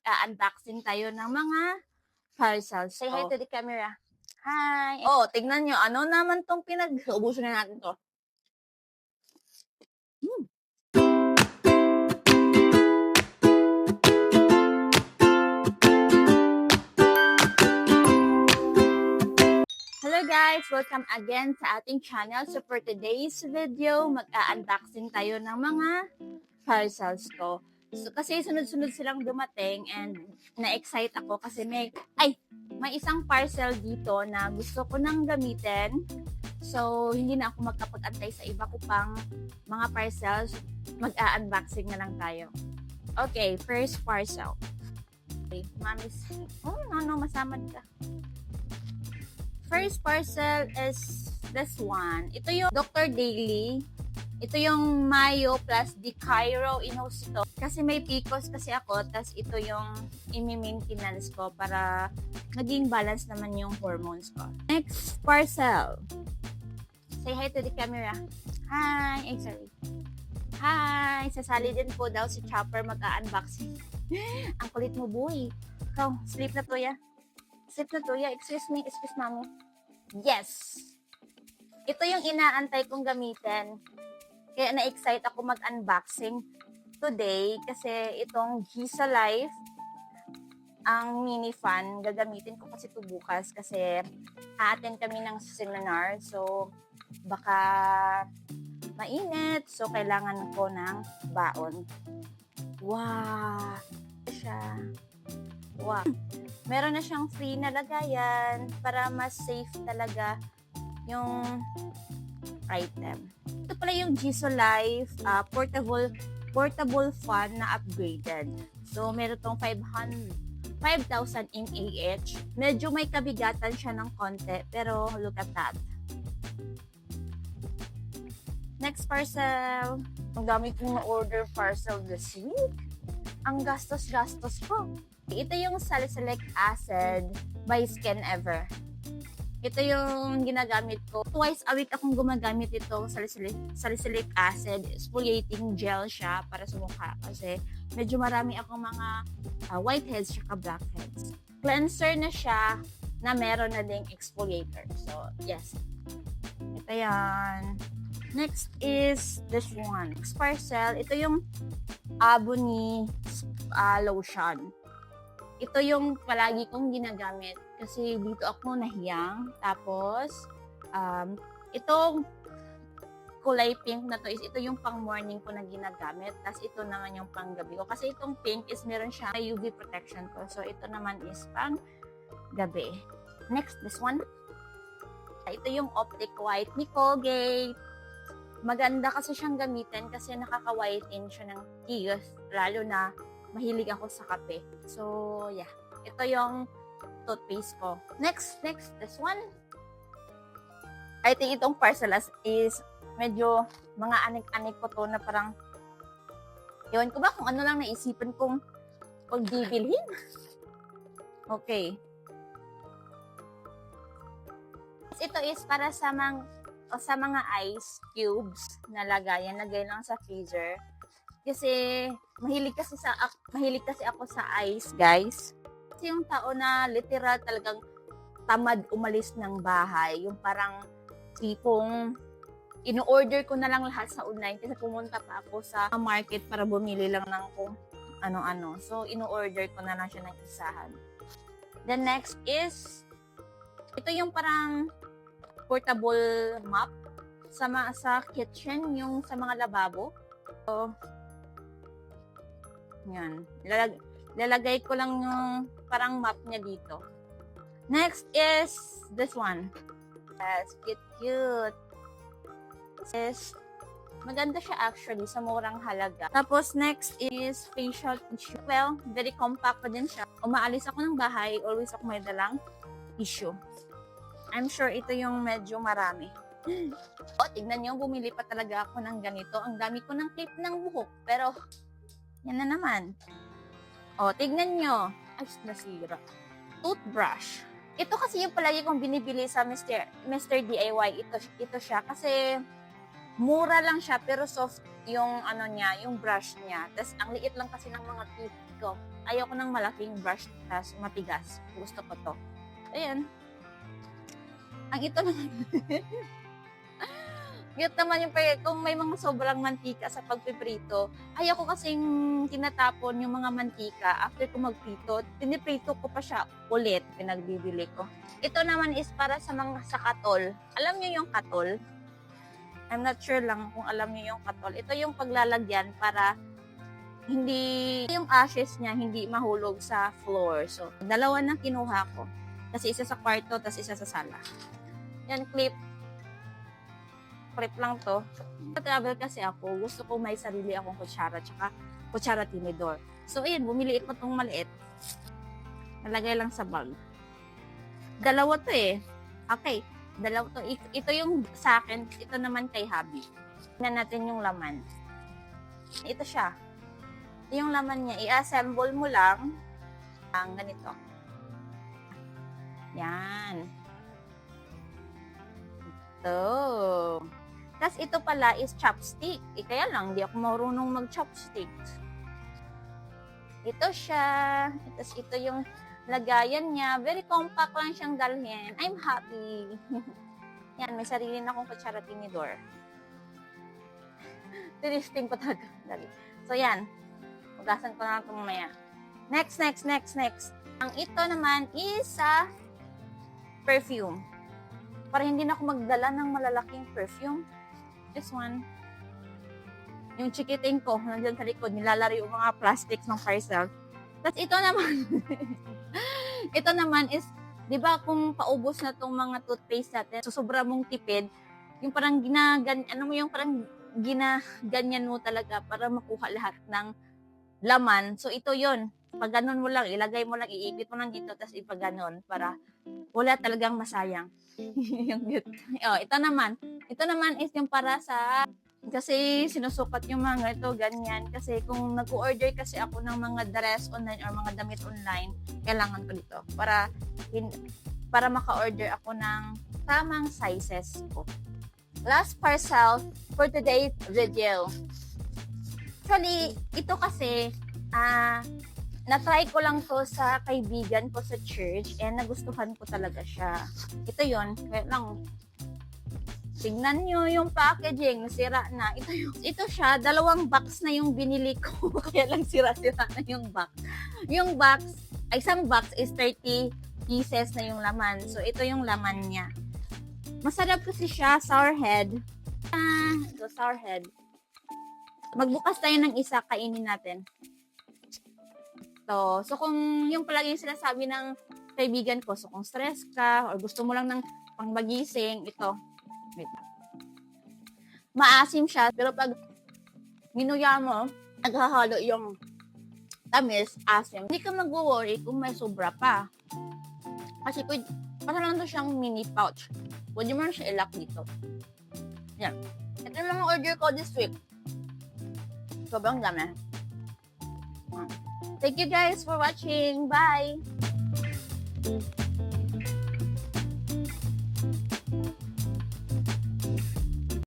mag-unboxing tayo ng mga parcels. Say hi Oh. to the camera. Hi! Oh, tignan nyo. Ano naman tong ubusin na natin to. Hello guys! Welcome again sa ating channel. So for today's video, mag-unboxing tayo ng mga parcels ko. So, kasi sunod-sunod silang dumating and na-excite ako kasi may isang parcel dito na gusto ko nang gamitin. So, hindi na ako magkapag-antay sa iba ko pang mga parcels. Mag-unboxing na lang tayo. Okay, first parcel. Okay, Mamis. Oh, no, masamad ka. First parcel is this one. Ito yung Dr. Daily. Ito yung Mayo plus Di Cairo Inos ito. Kasi may PCOS kasi ako, tas ito yung imi-maintenance ko para naging balance naman yung hormones ko. Next parcel. Say hi to the camera. Hi! Ay, sorry. Hi! Sasali din po daw si Chopper mag-unboxing. Ang kulit mo, boy. Ikaw, sleep na to ya. Sleep na to ya. Excuse me, excuse mami. Yes! Ito yung inaantay kong gamitin. Kaya na-excite ako mag-unboxing today kasi itong Giza Life, ang mini fan, gagamitin ko kasi ito bukas kasi a-attend kami ng seminar. So, baka mainit. So, kailangan ko ng baon. Wow! Siya. Wow. Meron na siyang free na lagayan para mas safe talaga yung item. Ito pala yung Giza Life portable fan na upgraded. So, meron tong 5,000 mAh. Medyo may kabigatan siya ng konti, pero look at that. Next parcel. Ang dami kong na-order parcel this week. Ang gastos-gastos ko. Ito yung Salicylic Acid by Skin Ever. Ito yung ginagamit ko. Twice a week akong gumagamit ito, salicylic acid. Exfoliating gel siya para sa mukha kasi medyo marami akong mga whiteheads at blackheads. Cleanser na siya na meron na ding exfoliator. So, yes. Ito yan. Next is this one. Next parcel. Ito yung Abony lotion. Ito yung palagi kong ginagamit kasi dito ako nahiyang. Tapos, itong kulay pink na to is ito yung pang morning ko na ginagamit. Tapos ito naman yung pang gabi ko. Kasi itong pink is meron siya UV protection ko. So, ito naman is pang gabi. Next, this one. Ito yung Optic White ni Colgate. Maganda kasi siyang gamitin kasi nakaka-whiten siya ng teeth. Lalo na mahilig ako sa kape. So, yeah. Ito yung toothpaste ko. Next, this one. I think itong parcel is medyo mga anik-anik ko to na parang ewan ko ba kung ano lang naisipan kong pagbibilhin. Okay. Ito is para sa mga ice cubes na lagayan. Lagay lang sa freezer. Kasi mahilig kasi ako sa ice, guys. Kasi yung tao na literal talagang tamad umalis ng bahay, yung parang tipong ino-order ko na lang lahat sa online kasi pumunta pa ako sa market para bumili lang ng kung ano-ano. So, ino-order ko na lang siya ng isahan. The next is ito yung parang portable mop sa kitchen, yung sa mga lababo. So, yan. Lalagay ko lang yung parang map niya dito. Next is this one. Yes, cute. Yes, maganda siya actually sa murang halaga. Tapos next is facial tissue. Well, very compact pa din siya. Umaalis ako ng bahay, always ako may dalang tissue. I'm sure ito yung medyo marami. O, tignan nyo, bumili pa talaga ako ng ganito. Ang dami ko ng clip ng buhok. Pero, yan na naman. O, tignan nyo. Ay, nasira. Toothbrush. Ito kasi yung palagi kong binibili sa Mr. DIY. Ito siya. Kasi, mura lang siya, pero soft yung ano niya, yung brush niya. Tapos, ang liit lang kasi ng mga teeth ko. Ayoko ng malaking brush tas matigas. Gusto ko to. Ayan. Ang ito naman. Cute naman yung kung may mga sobrang mantika sa pagpiprito. Ayoko kasing tinatapon yung mga mantika after ko magprito. Piniprito ko pa siya ulit. Pinagbibili ko. Ito naman is para sa mga sa katol. Alam niyo yung katol? I'm not sure lang kung alam niyo yung katol. Ito yung paglalagyan para hindi yung ashes niya hindi mahulog sa floor. So, dalawa na kinuha ko. Kasi isa sa kwarto, tas isa sa sala. Yan, clip lang to. Travel kasi ako, gusto ko may sarili akong kutsara, tsaka kutsara tinidor. So, ayan, bumili ko itong maliit. Nalagay lang sa bag. Dalawa to eh. Okay, dalawa to. Ito yung sa akin, ito naman kay Habi. Tingnan natin yung laman. Ito siya. Ito yung laman niya. I-assemble mo lang ang ganito. Yan. Ito. Tapos ito pala is chopstick. Kaya lang, hindi ako marunong mag-chopstick. Ito siya. Tapos ito yung lagayan niya. Very compact lang siyang dalhin. I'm happy. Yan, may sarili na akong kutsara tinidor. Tinisting ko talaga. Dali. So yan. Ugasan ko na lang ito mamaya. Next. Ang ito naman is sa perfume. Para hindi na ako magdala ng malalaking perfume. This one. Yung chikiting ko, nandyan sa likod, nilalaro yung mga plastics ng parcel. Tapos ito naman, ito naman is, di ba kung paubos na tong mga toothpaste natin, so sobra mong tipid, yung parang ginaganyan mo talaga para makuha lahat ng laman. So ito yon. Pag ganun mo lang, ilagay mo lang, iipit mo lang dito, tapos ipag ganun para wala talagang masayang. Ito naman is yung para sa, kasi sinusukat yung mga ito, ganyan. Kasi kung nag-order kasi ako ng mga dress online or mga damit online, kailangan ko dito. Para maka-order ako ng tamang sizes ko. Last parcel for today's video. Actually, ito kasi, na-try ko lang to sa kaibigan ko sa church and nagustuhan ko talaga siya. Ito yon, kaya lang, tingnan nyo yung packaging, sira na. Ito siya, 2 box na yung binili ko, kaya lang sira-sira na yung box. Yung box, isang box is 30 pieces na yung laman. So, ito yung laman niya. Masarap kasi siya, sour head. Ito, sour head. Magbukas tayo ng isa, kainin natin. So kung yung palagi yung sinasabi ng kaibigan ko, so kung stress ka or gusto mo lang ng pangmagising, ito. Wait. Maasim siya, pero pag minuya mo, naghahalo yung tamis, asim. Hindi ka mag-worry kung may sobra pa. Kasi para lang to siyang mini pouch. Pwede mo na siya ilak dito. Yan. Ito yung mga order ko this week. Sobrang dami. Thank you guys for watching. Bye!